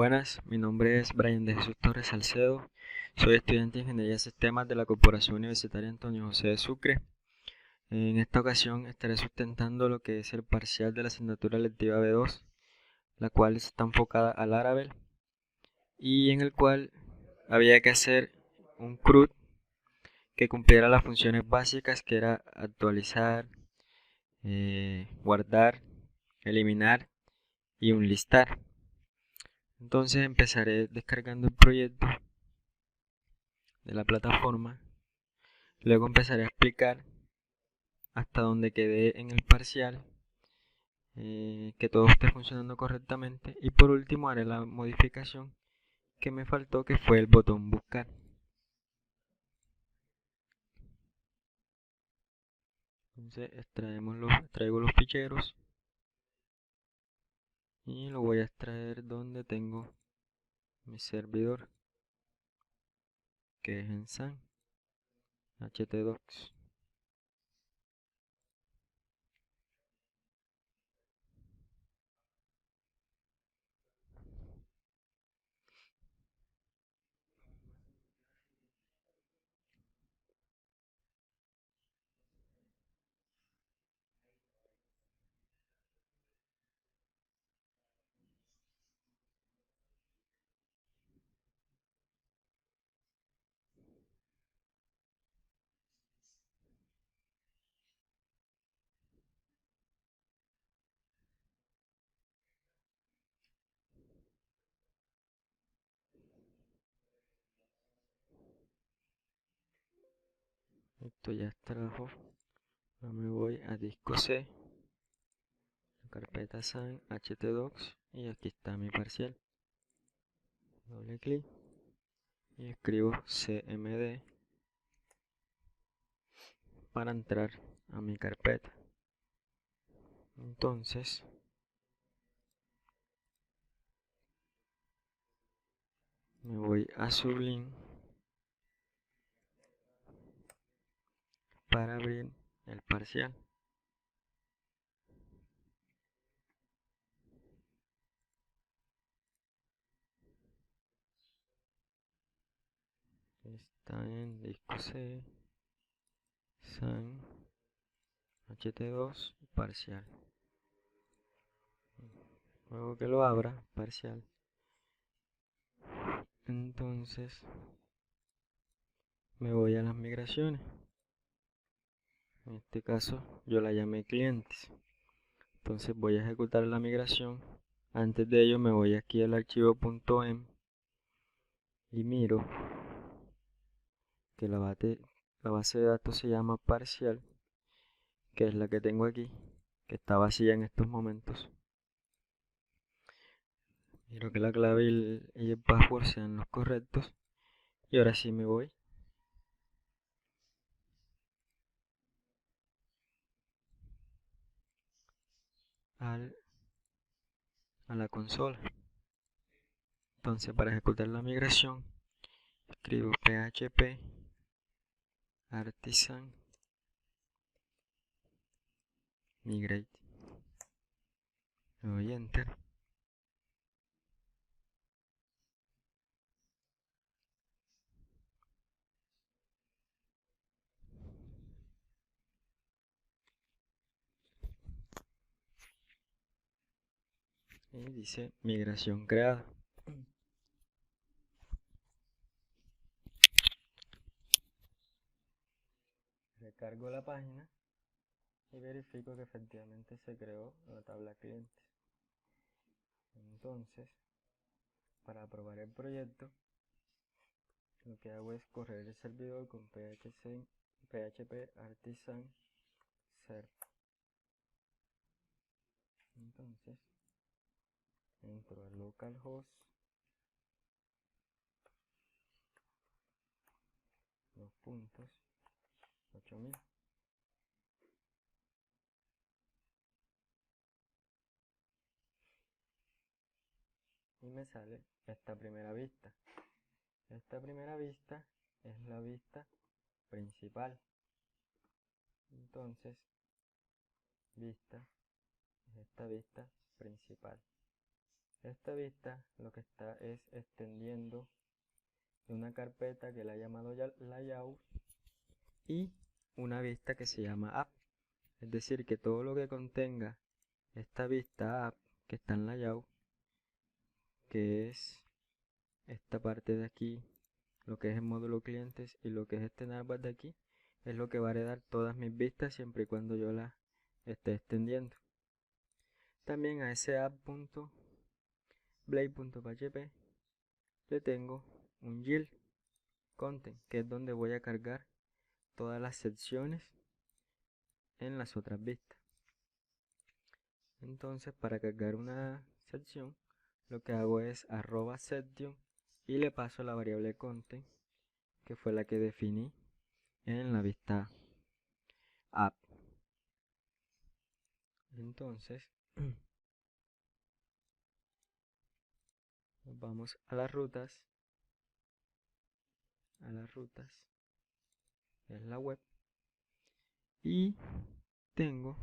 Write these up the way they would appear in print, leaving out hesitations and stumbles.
Buenas, mi nombre es Brian de Jesús Torres Salcedo, soy estudiante de Ingeniería de Sistemas de la Corporación Universitaria Antonio José de Sucre. En esta ocasión estaré sustentando lo que es el parcial de la asignatura lectiva B2, la cual está enfocada al Laravel y en el cual había que hacer un CRUD que cumpliera las funciones básicas que era actualizar, guardar, eliminar y un listar. Entonces empezaré descargando el proyecto de la plataforma. Luego empezaré a explicar hasta donde quedé en el parcial, que todo esté funcionando correctamente. Y por último haré la modificación que me faltó, que fue el botón buscar. Entonces extraigo los ficheros y lo voy a extraer donde tengo mi servidor, que es en SAN, htdocs. Esto ya extrajo. Ahora me voy a disco C, la carpeta SAN htdocs, y aquí está mi parcial. Doble clic y escribo cmd para entrar a mi carpeta. Entonces me voy a Sublime para abrir el parcial. Está en disco C, SAN, ht2, parcial. Luego que lo abra, parcial. Entonces me voy a las migraciones. En este caso yo la llamé clientes. Entonces voy a ejecutar la migración. Antes de ello me voy aquí al archivo .m y miro que la base de datos se llama parcial, que es la que tengo aquí, que está vacía en estos momentos. Miro que la clave y el password sean los correctos. Y ahora sí me voy a la consola. Entonces para ejecutar la migración escribo php artisan migrate. Le doy enter. Y dice migración creada. Recargo la página y verifico que efectivamente se creó la tabla clientes. Entonces, para aprobar el proyecto, lo que hago es correr el servidor con php artisan serve. Entonces, entro a localhost, los puntos, 8000. Y me sale esta primera vista. Esta primera vista es la vista principal. Entonces, vista es esta vista principal. Esta vista lo que está es extendiendo de una carpeta que la he llamado layout y una vista que se llama app. Es decir, que todo lo que contenga esta vista app que está en layout, que es esta parte de aquí, lo que es el módulo clientes y lo que es este navbar de aquí, es lo que va a heredar todas mis vistas siempre y cuando yo las esté extendiendo. También a ese app.blade.php le tengo un yield content, que es donde voy a cargar todas las secciones en las otras vistas. Entonces, para cargar una sección, lo que hago es @section y le paso la variable content, que fue la que definí en la vista app. Entonces, nos vamos a las rutas, es la web, y tengo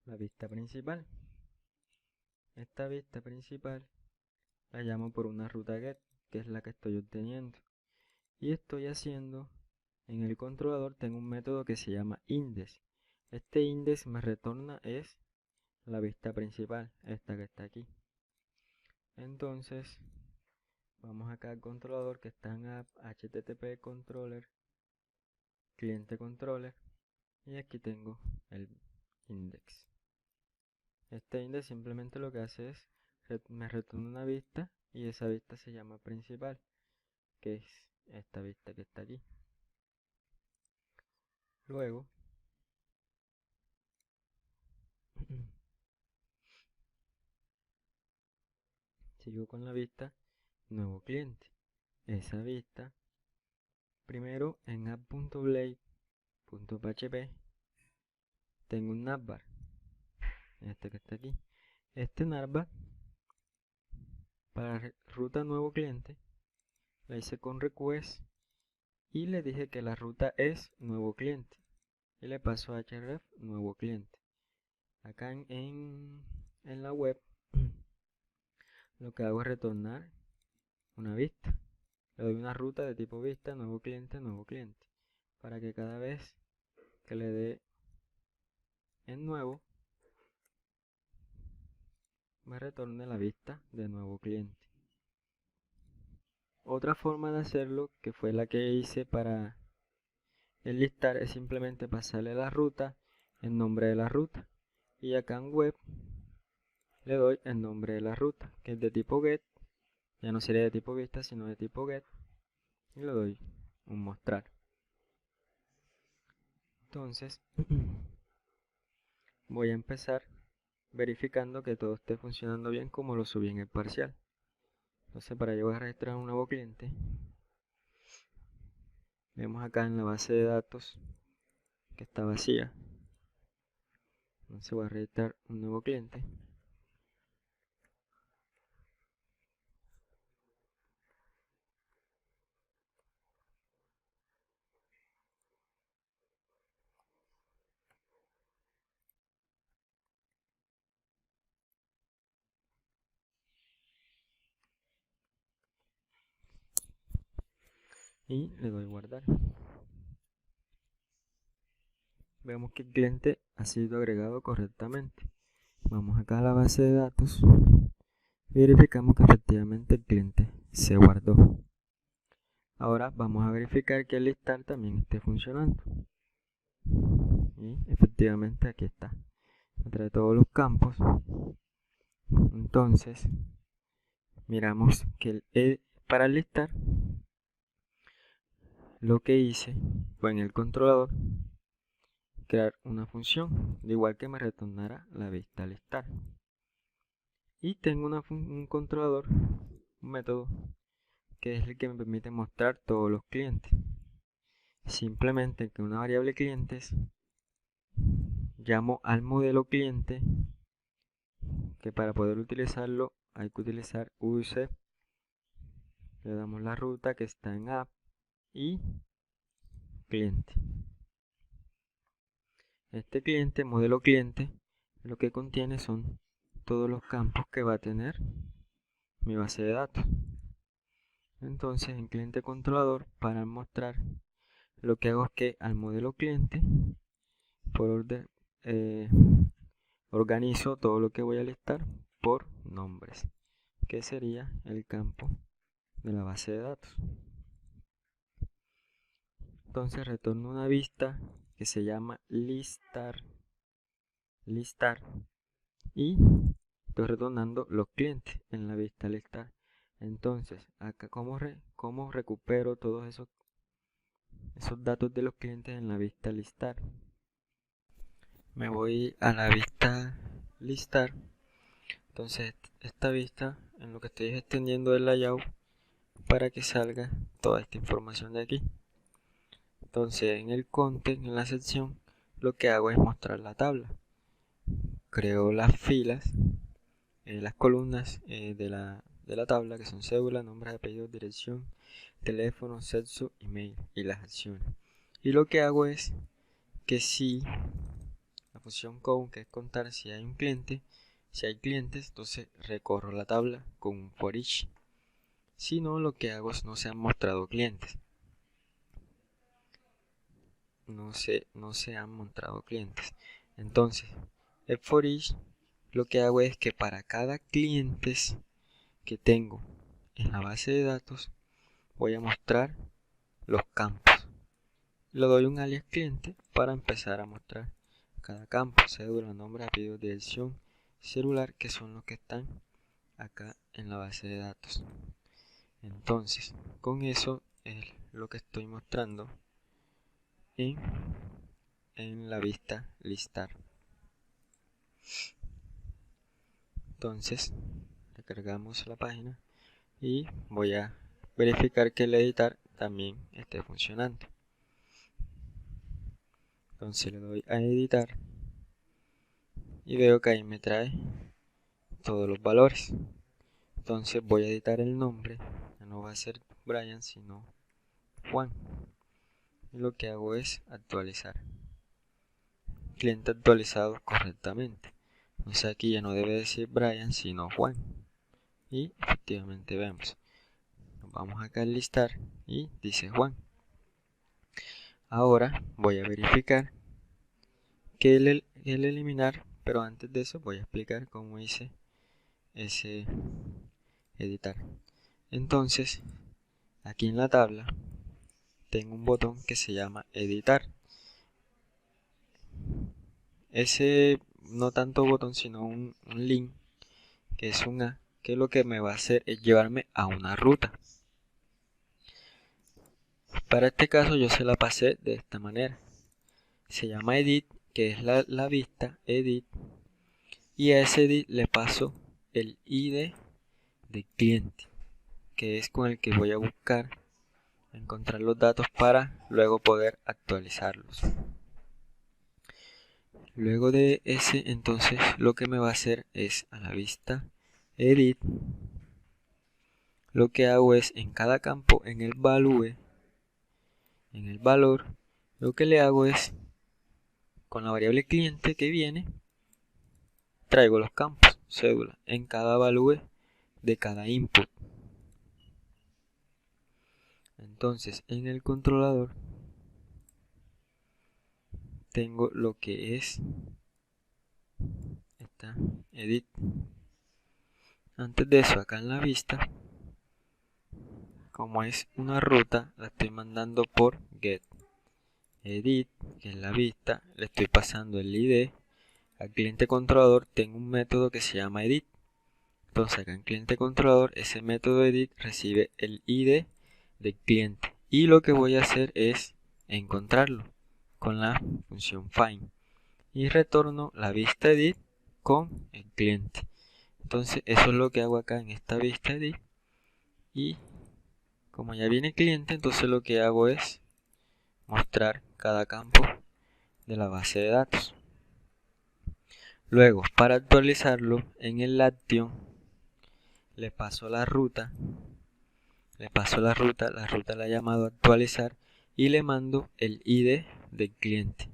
la vista principal. Esta vista principal la llamo por una ruta get, que es la que estoy obteniendo, y estoy haciendo en el controlador, tengo un método que se llama index. Este index me retorna es la vista principal, esta que está aquí. Entonces vamos acá al controlador que está en app, http controller, cliente controller, y aquí tengo el index. Este index simplemente lo que hace es me retorna una vista y esa vista se llama principal, que es esta vista que está aquí. Luego sigo con la vista nuevo cliente. Esa vista, primero en app.blade.php tengo un navbar, este que está aquí. Este navbar para ruta nuevo cliente la hice con request y le dije que la ruta es nuevo cliente y le paso a href nuevo cliente. Acá en la web lo que hago es retornar una vista. Le doy una ruta de tipo vista, nuevo cliente, para que cada vez que le dé en nuevo me retorne la vista de nuevo cliente. Otra forma de hacerlo, que fue la que hice para enlistar, es simplemente pasarle la ruta, el nombre de la ruta, y acá en web le doy el nombre de la ruta, que es de tipo get, ya no sería de tipo vista sino de tipo get, y le doy un mostrar. Entonces voy a empezar verificando que todo esté funcionando bien como lo subí en el parcial. Entonces, para yo voy a registrar un nuevo cliente, vemos acá en la base de datos que está vacía. Entonces voy a registrar un nuevo cliente. Y le doy guardar. Vemos que el cliente ha sido agregado correctamente. Vamos acá a la base de datos. Verificamos que efectivamente el cliente se guardó. Ahora vamos a verificar que el listar también esté funcionando. Y efectivamente aquí está. Trae todos los campos. Entonces miramos que para el listar lo que hice fue en el controlador crear una función, de igual que me retornara la vista listar. Y tengo un controlador, un método, que es el que me permite mostrar todos los clientes. Simplemente que una variable clientes llamo al modelo cliente, que para poder utilizarlo hay que utilizar user, le damos la ruta que está en app y cliente. Este cliente, modelo cliente, lo que contiene son todos los campos que va a tener mi base de datos. Entonces en cliente controlador, para mostrar, lo que hago es que al modelo cliente, por orden, organizo todo lo que voy a listar por nombres, que sería el campo de la base de datos. Entonces retorno una vista que se llama listar y estoy retornando los clientes en la vista listar. Entonces acá cómo recupero todos esos datos de los clientes en la vista listar. Me voy a la vista listar. Entonces esta vista, en lo que estoy extendiendo el layout para que salga toda esta información de aquí. Entonces en el content, en la sección, lo que hago es mostrar la tabla. Creo las filas, las columnas de la tabla, que son cédula, nombre, apellido, dirección, teléfono, sexo, email y las acciones. Y lo que hago es que si la función count, que es contar si hay un cliente, si hay clientes, entonces recorro la tabla con un for each. Si no, lo que hago es no se han mostrado clientes. No se han mostrado clientes. Entonces, el for each, lo que hago es que para cada cliente que tengo en la base de datos, voy a mostrar los campos. Le doy un alias cliente para empezar a mostrar cada campo, cédula, nombre, apellido, dirección, celular, que son los que están acá en la base de datos. Entonces, con eso es lo que estoy mostrando en la vista listar. Entonces, recargamos la página y voy a verificar que el editar también esté funcionando. Entonces le doy a editar y veo que ahí me trae todos los valores. Entonces voy a editar el nombre, ya no va a ser Brian sino Juan, y lo que hago es actualizar, cliente actualizado correctamente. Entonces aquí ya no debe decir Brian sino Juan, y efectivamente vemos, nos vamos acá al listar y dice Juan. Ahora voy a verificar que el eliminar, pero antes de eso voy a explicar cómo hice ese editar. Entonces aquí en la tabla tengo un botón que se llama editar. Ese no tanto botón sino un link que es un A, que lo que me va a hacer es llevarme a una ruta. Para este caso yo se la pasé de esta manera. Se llama edit, que es la vista edit, y a ese edit le paso el ID de cliente, que es con el que voy a buscar encontrar los datos para luego poder actualizarlos. Luego de ese, entonces lo que me va a hacer es a la vista edit, lo que hago es en cada campo, en el value, en el valor, lo que le hago es con la variable cliente que viene, traigo los campos cédula en cada value de cada input. Entonces en el controlador tengo lo que es esta edit. Antes de eso, acá en la vista, como es una ruta, la estoy mandando por get edit, que es la vista, le estoy pasando el ID. Al cliente controlador tengo un método que se llama edit. Entonces acá en cliente controlador, ese método edit recibe el ID del cliente, y lo que voy a hacer es encontrarlo con la función find y retorno la vista edit con el cliente. Entonces eso es lo que hago acá en esta vista edit, y como ya viene cliente, entonces lo que hago es mostrar cada campo de la base de datos. Luego, para actualizarlo en el action, le paso la ruta, la ruta la he llamado actualizar y le mando el ID del cliente.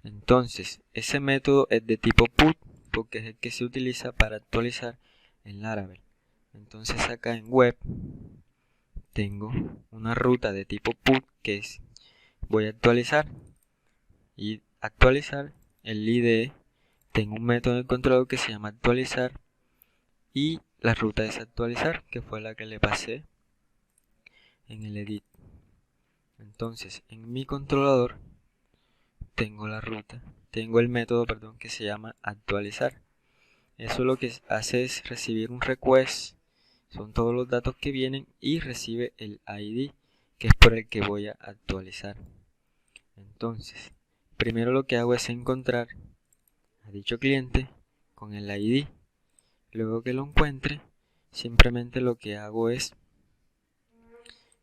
Entonces ese método es de tipo put, input, que es el que se utiliza para actualizar el Laravel. Entonces acá en web tengo una ruta de tipo put, que es voy a actualizar, y actualizar el IDE. Tengo un método en el controlador que se llama actualizar, y la ruta es actualizar, que fue la que le pasé en el edit. Entonces en mi controlador tengo la ruta, tengo el método, perdón, que se llama actualizar. Eso lo que hace es recibir un request, son todos los datos que vienen, y recibe el ID, que es por el que voy a actualizar. Entonces primero lo que hago es encontrar a dicho cliente con el ID. Luego que lo encuentre, simplemente lo que hago es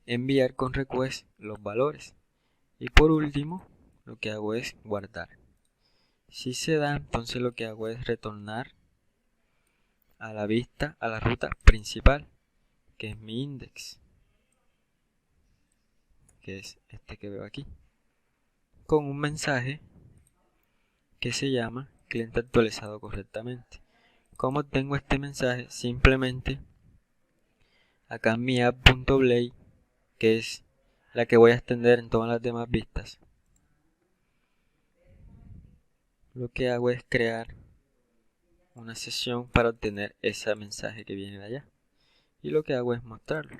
enviar con request los valores. Y por último, lo que hago es guardar. Si se da, entonces lo que hago es retornar a la vista, a la ruta principal, que es mi index, que es este que veo aquí, con un mensaje que se llama cliente actualizado correctamente. ¿Cómo obtengo este mensaje? Simplemente acá en mi app.blade, que es la que voy a extender en todas las demás vistas, lo que hago es crear una sesión para obtener ese mensaje que viene de allá, y lo que hago es mostrarlo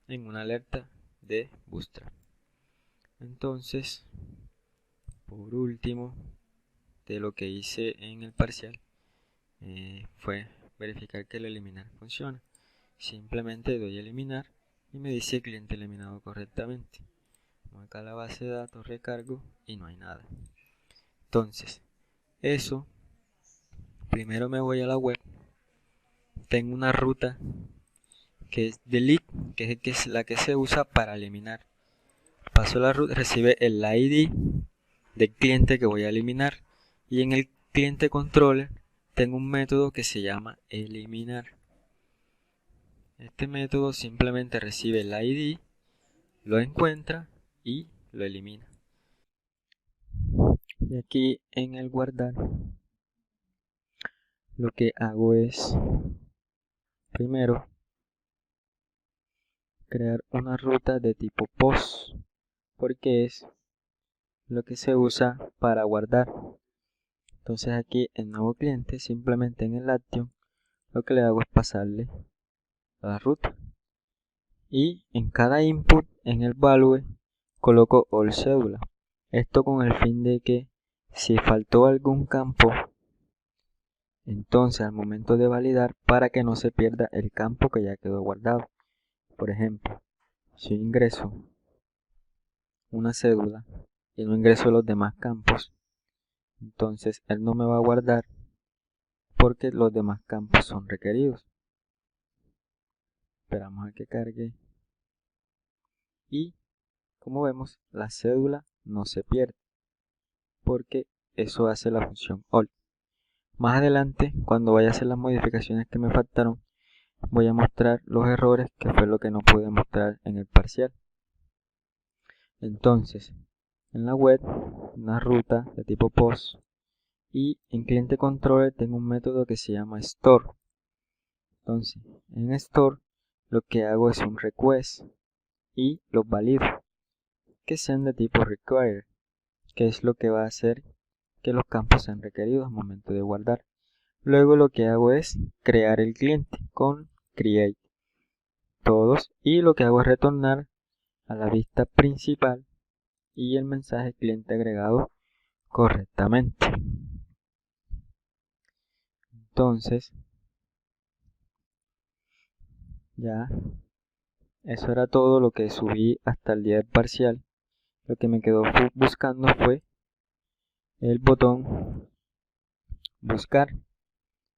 en una alerta de Bootstrap. Entonces, por último, de lo que hice en el parcial fue verificar que el eliminar funciona. Simplemente doy a eliminar y me dice cliente eliminado correctamente. Acá la base de datos, recargo y no hay nada. Entonces, eso, primero me voy a la web, tengo una ruta que es delete, que es la que se usa para eliminar. Paso la ruta, recibe el ID del cliente que voy a eliminar, y en el cliente controller tengo un método que se llama eliminar. Este método simplemente recibe el ID, lo encuentra y lo elimina. Y aquí en el guardar, lo que hago es primero crear una ruta de tipo post, porque es lo que se usa para guardar. Entonces aquí en nuevo cliente, simplemente en el action, lo que le hago es pasarle a la ruta, y en cada input en el value coloco all cédula. Esto con el fin de que si faltó algún campo, entonces al momento de validar, para que no se pierda el campo que ya quedó guardado. Por ejemplo, si ingreso una cédula y no ingreso los demás campos, entonces él no me va a guardar porque los demás campos son requeridos. Esperamos a que cargue, y como vemos, la cédula no se pierde porque eso hace la función all. Más adelante, cuando vaya a hacer las modificaciones que me faltaron, voy a mostrar los errores, que fue lo que no pude mostrar en el parcial. Entonces, en la web, una ruta de tipo post, y en cliente controller tengo un método que se llama store. Entonces, en store lo que hago es un request y los valido que sean de tipo require, que es lo que va a hacer que los campos sean requeridos al momento de guardar. Luego lo que hago es crear el cliente con create todos, y lo que hago es retornar a la vista principal y el mensaje cliente agregado correctamente. Entonces, ya eso era todo lo que subí hasta el día del parcial. Lo que me quedó buscando fue el botón buscar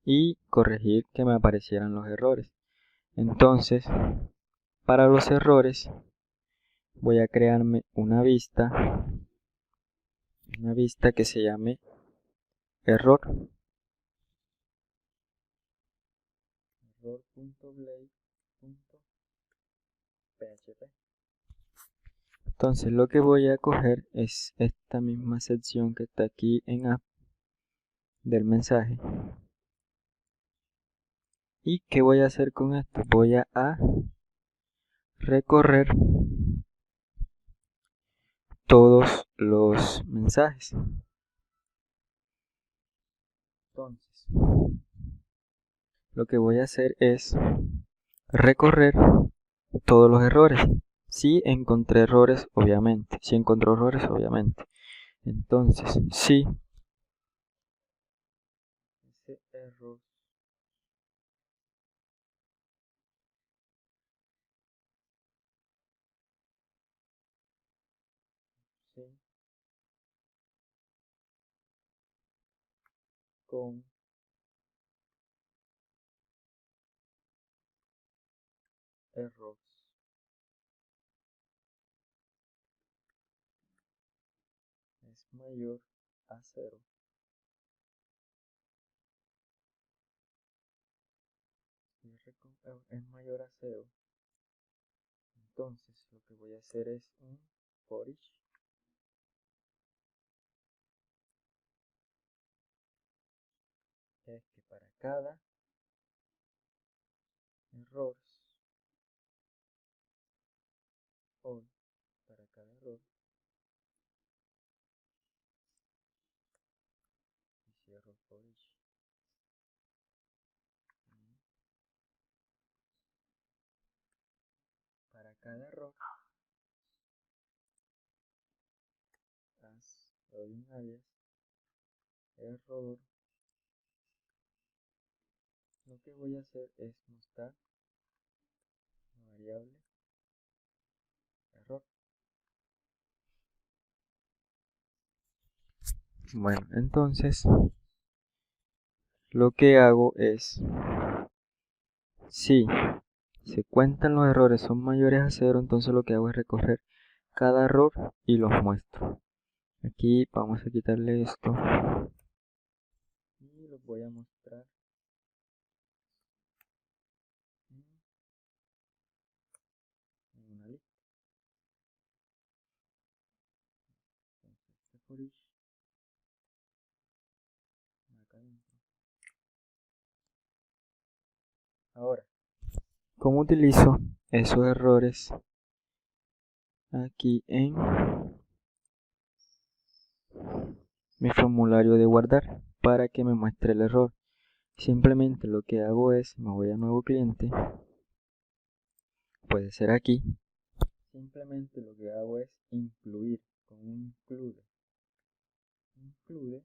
y corregir que me aparecieran los errores. Entonces, para los errores voy a crearme una vista que se llame error.blade.php. Entonces lo que voy a coger es esta misma sección que está aquí en app, del mensaje. ¿Y qué voy a hacer con esto? Voy a recorrer todos los mensajes. Entonces, lo que voy a hacer es recorrer todos los errores. Si encontré errores, obviamente. Si encontró errores, obviamente. Entonces, si ese error sí, con errores es mayor a 0. Si es mayor a 0, entonces lo que voy a hacer es un for each, es que para cada error, o para cada error, y cierro for each. Para cada error, doy un alias, error. Lo que voy a hacer es mostrar la variable error. Bueno, entonces lo que hago es, si se cuentan los errores son mayores a 0, entonces lo que hago es recorrer cada error y los muestro. Aquí vamos a quitarle esto y los voy a mostrar en una lista. Entonces, for each, acá dentro. Ahora, ¿cómo utilizo esos errores aquí en mi formulario de guardar para que me muestre el error? Simplemente lo que hago es, me voy a nuevo cliente, puede ser aquí. Simplemente lo que hago es incluir con un include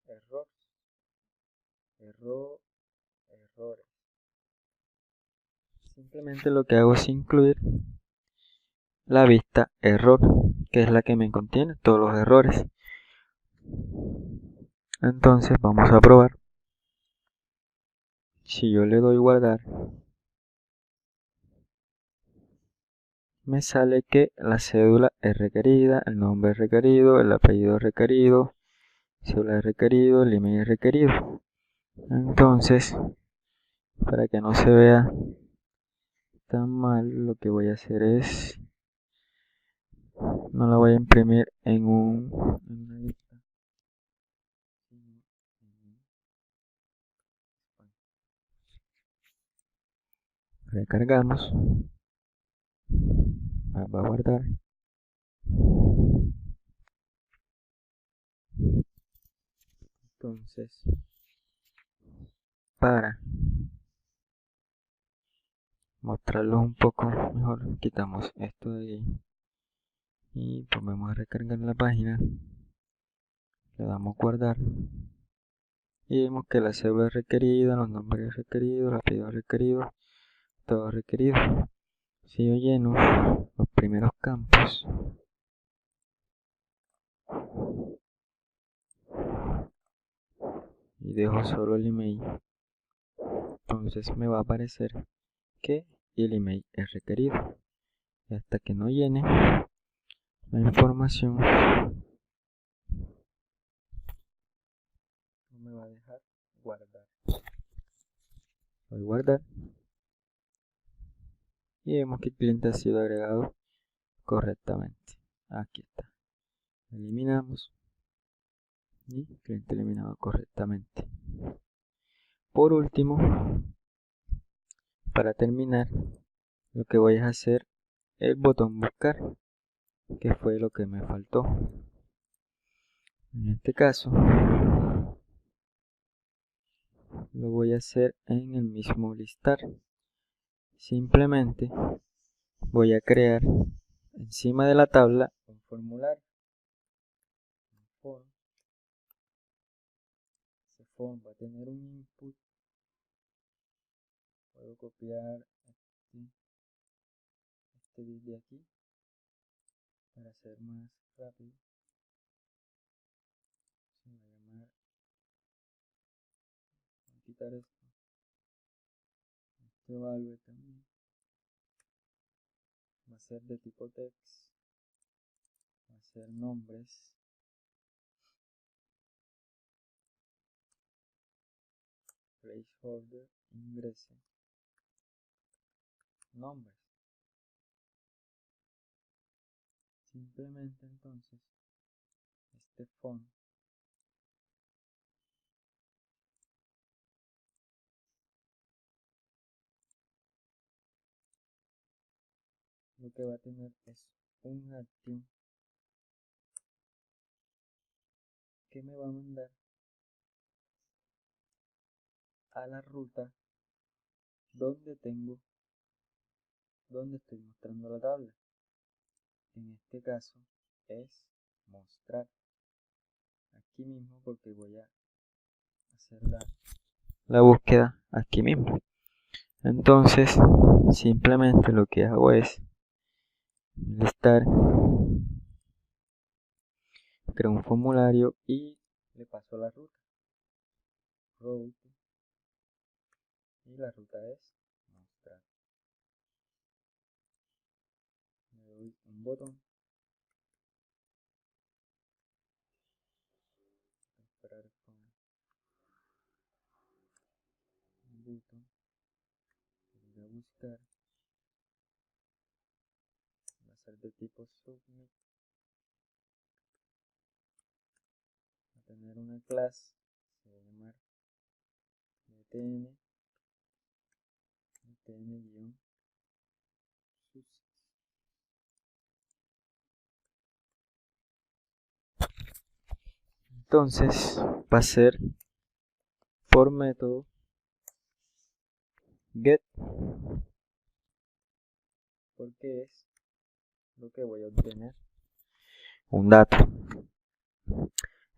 errores. Simplemente lo que hago es incluir la vista error, que es la que me contiene todos los errores. Entonces vamos a probar. Si yo le doy guardar, me sale que la cédula es requerida, el nombre es requerido, el apellido es requerido, cédula es requerido, el email es requerido. Entonces, para que no se vea tan mal, lo que voy a hacer es, no la voy a imprimir en una lista, recargamos, va a guardar. Entonces, para mostrarlos un poco mejor, quitamos esto de ahí y volvemos a recargar la página, le damos guardar y vemos que la cédula es requerida, los nombres requeridos, el apellido requerido, todo requerido. Si yo lleno los primeros campos y dejo solo el email, entonces me va a aparecer que el email es requerido. Y hasta que no llene la información, no me va a dejar guardar. Voy a guardar y vemos que el cliente ha sido agregado correctamente. Aquí está. Eliminamos y cliente eliminado correctamente. Por último, para terminar, lo que voy a hacer el botón buscar, que fue lo que me faltó. En este caso lo voy a hacer en el mismo listar. Simplemente voy a crear encima de la tabla un formulario. Ese form va a tener un input. Puedo copiar este div de aquí para hacer más rápido. Se va a llamar, voy a quitar esto. Este value también va a ser de tipo text, va a ser nombres, placeholder, ingrese, nombres. Simplemente entonces este font lo que va a tener es un action que me va a mandar a la ruta donde estoy mostrando la tabla. En este caso es mostrar aquí mismo, porque voy a hacer la búsqueda aquí mismo. Entonces simplemente lo que hago es listar, creo un formulario y le paso la ruta, route, y la ruta es mostrar. Le doy un botón, esperar con un botón, voy a buscar, va a ser de tipo submit, va a tener una clase, se va a llamar btn-sus. Entonces va a ser por método get, porque es lo que voy a obtener, un dato.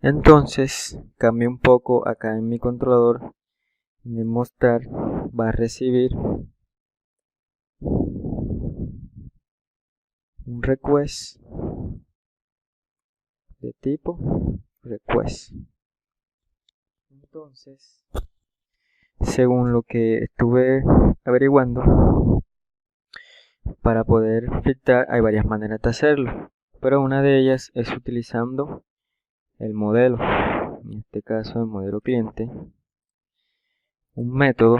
Entonces cambio un poco acá en mi controlador, en el mostrar va a recibir un request de tipo request. Entonces, según lo que estuve averiguando, para poder filtrar hay varias maneras de hacerlo, pero una de ellas es utilizando el modelo, en este caso el modelo cliente, un método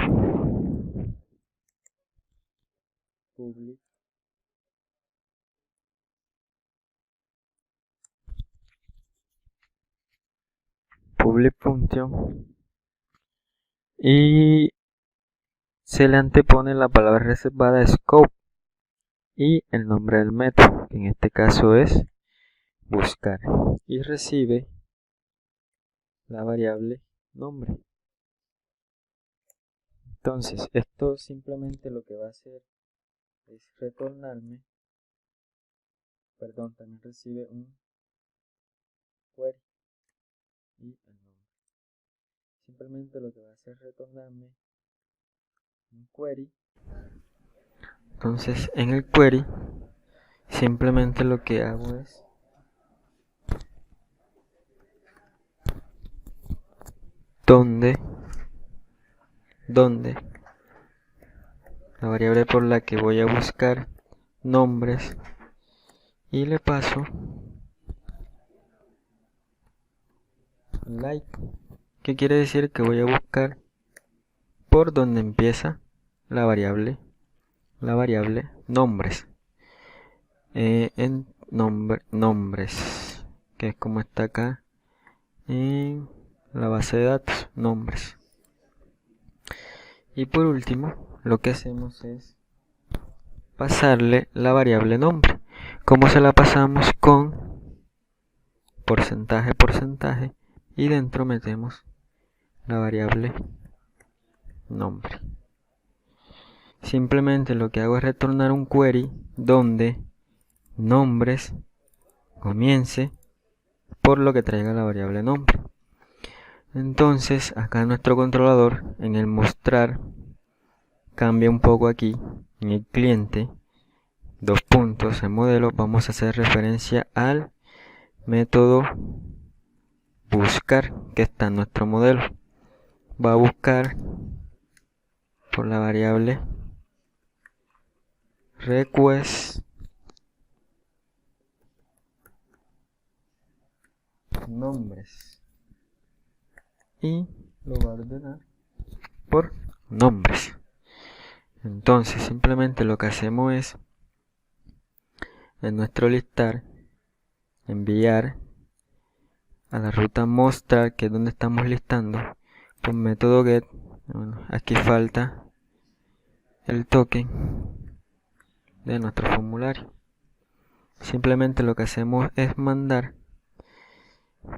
public function, y se le antepone la palabra reservada scope y el nombre del método, que en este caso es buscar, y recibe la variable nombre. Entonces esto simplemente lo que va a hacer es retornarme, perdón, también recibe un query y el nombre. Simplemente lo que va a hacer es retornarme un query. Entonces en el query simplemente lo que hago es donde la variable por la que voy a buscar nombres, y le paso like, que quiere decir que voy a buscar por donde empieza la variable nombres, en nombres, que es como está acá en la base de datos, nombres. Y por último, lo que hacemos es pasarle la variable nombre. ¿Cómo se la pasamos? Con porcentaje, porcentaje, y dentro metemos la variable nombre. Simplemente lo que hago es retornar un query donde nombres comience por lo que traiga la variable nombre. Entonces acá nuestro controlador, en el mostrar, cambia un poco aquí en el cliente, dos puntos en modelo, vamos a hacer referencia al método buscar que está en nuestro modelo. Va a buscar por la variable request nombres y lo va a ordenar por nombres. Entonces simplemente lo que hacemos es en nuestro listar enviar a la ruta mostrar, que es donde estamos listando, por método get. Bueno, aquí falta el token de nuestro formulario. Simplemente lo que hacemos es mandar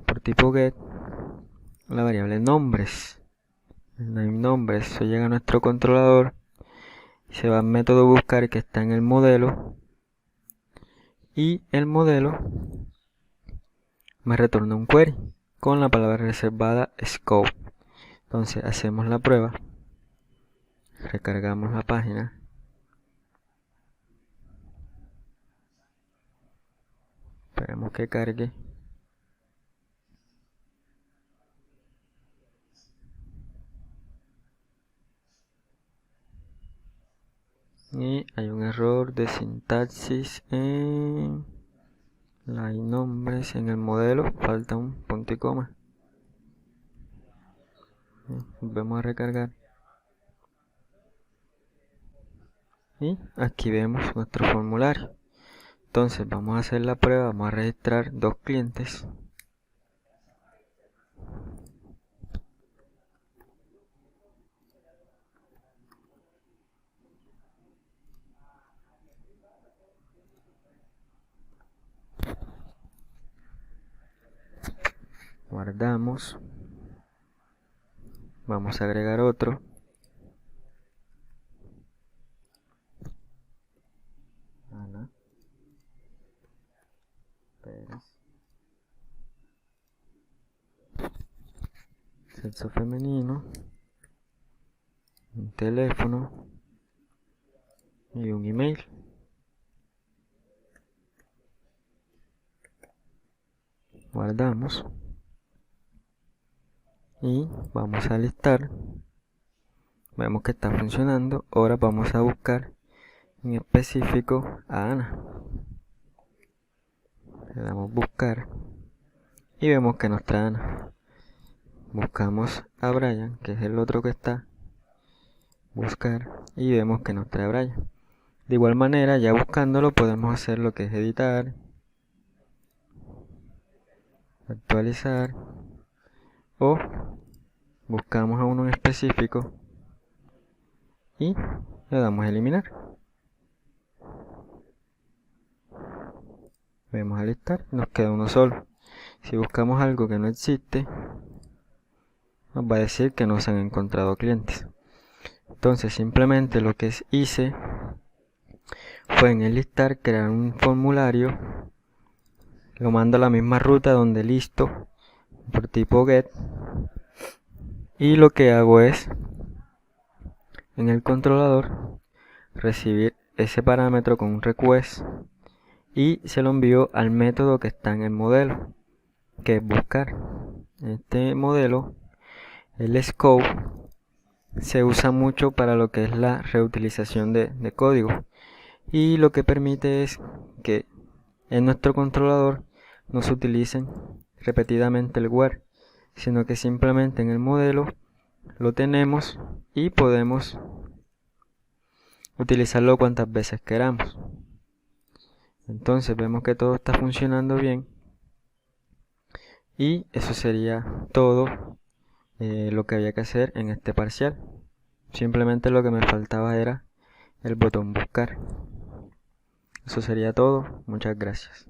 por tipo get la variable nombres. El name nombres, eso llega a nuestro controlador, se va al método buscar que está en el modelo, y el modelo me retorna un query con la palabra reservada scope. Entonces hacemos la prueba, recargamos la página, esperemos que cargue. Y hay un error de sintaxis en la nombres en el modelo, falta un punto y coma. Volvemos a recargar. Y aquí vemos nuestro formulario. Entonces vamos a hacer la prueba, vamos a registrar dos clientes. Guardamos. Vamos a agregar otro. Ana Pérez. Sexo femenino. Un teléfono. Y un email. Guardamos. Y vamos a listar. Vemos que está funcionando. Ahora vamos a buscar en específico a Ana. Le damos buscar y vemos que nos trae Ana. Buscamos a Brian, que es el otro que está. Buscar y vemos que nos trae a Brian. De igual manera, ya buscándolo podemos hacer lo que es editar, actualizar, o buscamos a uno en específico y le damos a eliminar. Vemos a listar, nos queda uno solo. Si buscamos algo que no existe, nos va a decir que no se han encontrado clientes. Entonces simplemente lo que hice fue en el listar crear un formulario, lo mando a la misma ruta donde listo por tipo get, y lo que hago es en el controlador recibir ese parámetro con un request y se lo envío al método que está en el modelo, que es buscar. Este modelo, el scope, se usa mucho para lo que es la reutilización de código, y lo que permite es que en nuestro controlador no se utilicen repetidamente el where, sino que simplemente en el modelo lo tenemos y podemos utilizarlo cuantas veces queramos. Entonces vemos que todo está funcionando bien Y eso sería todo lo que había que hacer en este parcial. Simplemente lo que me faltaba era el botón buscar. Eso sería todo. Muchas gracias.